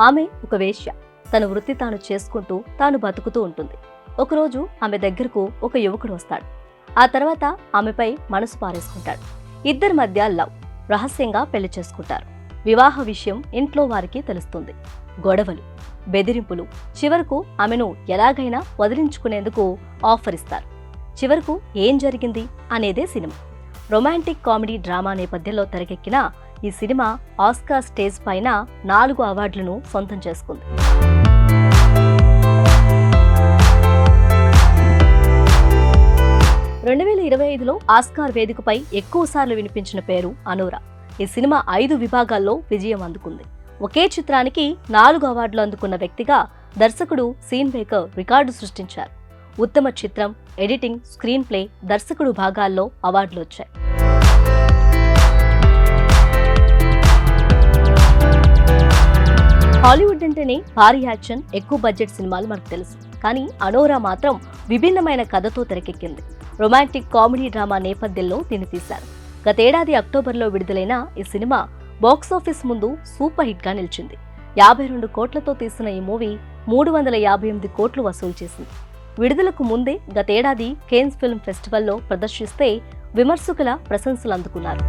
ఆమె ఒక వేశ్య. తన వృత్తి తాను చేసుకుంటూ తాను బతుకుతూ ఉంటుంది. ఒకరోజు ఆమె దగ్గరకు ఒక యువకుడు వస్తాడు. ఆ తర్వాత ఆమెపై మనసు పారేసుకుంటాడు. ఇద్దరి మధ్య లవ్. రహస్యంగా పెళ్లి చేసుకుంటారు. వివాహ విషయం ఇంట్లో వారికి తెలుస్తుంది. గొడవలు, బెదిరింపులు, చివరకు ఆమెను ఎలాగైనా వదిలించుకునేందుకు ఆఫర్ ఇస్తారు. చివరకు ఏం జరిగింది అనేదే సినిమా. రొమాంటిక్ కామెడీ డ్రామా నేపథ్యంలో తెరకెక్కిన ఈ సినిమా ఆస్కార్ స్టేజ్ పైన 4 అవార్డులను సొంతం చేసుకుంది. లో ఆస్కార్ వేదికపై ఎక్కువసార్లు వినిపించిన పేరు అనోరా. ఈ సినిమా 5 విభాగాల్లో విజయం అందుకుంది. ఒకే చిత్రానికి 4 అవార్డులు అందుకున్న వ్యక్తిగా దర్శకుడు సీన్ బేకర్ రికార్డు సృష్టించారు. ఉత్తమ చిత్రం, ఎడిటింగ్, స్క్రీన్ ప్లే, దర్శకుడు భాగాల్లో అవార్డులు వచ్చాయి. హాలీవుడ్ అంటేనే భారీ యాక్షన్, ఎక్కువ బడ్జెట్ సినిమాలు మనకు తెలుసు. కానీ అనోరా మాత్రం విభిన్నమైన కథతో తెరకెక్కింది. రొమాంటిక్ కామెడీ డ్రామా నేపథ్యంలో దీన్ని తీశారు. గతేడాది అక్టోబర్లో విడుదలైన ఈ సినిమా బాక్సాఫీస్ ముందు సూపర్ హిట్ గా నిలిచింది. 52 కోట్లతో తీసిన ఈ మూవీ 358 కోట్లు వసూలు చేసింది. విడుదలకు ముందే గతేడాది కేన్స్ ఫిల్మ్ ఫెస్టివల్లో ప్రదర్శిస్తే విమర్శకుల ప్రశంసలు అందుకున్నారు.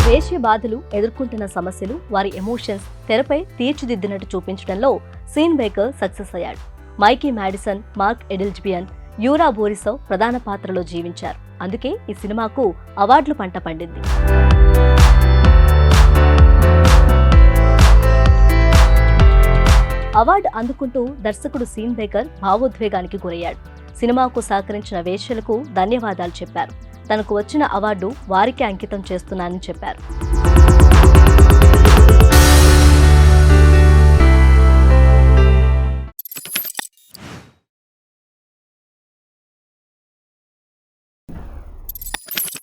వేశ్య బాధలు, ఎదుర్కొంటున్న సమస్యలు, వారి ఎమోషన్స్ తెరపై తీర్చిదిద్దినట్టు చూపించడంలో సీన్ బేకర్ సక్సెస్ అయ్యాడు. మైకీ మాడిసన్, మార్క్ ఎడిల్జ్బియన్, యూరా బోరిసవ్ ప్రధాన పాత్రలో జీవించారు. అందుకే ఈ సినిమాకు అవార్డులు పంట పండింది. అవార్డు అందుకుంటూ దర్శకుడు సీన్ బేకర్ భావోద్వేగానికి గురయ్యాడు. సినిమాకు సహకరించిన వేశ్యలకు ధన్యవాదాలు చెప్పారు. తనకు వచ్చిన అవార్డు వారికే అంకితం చేస్తున్నానని చెప్పారు.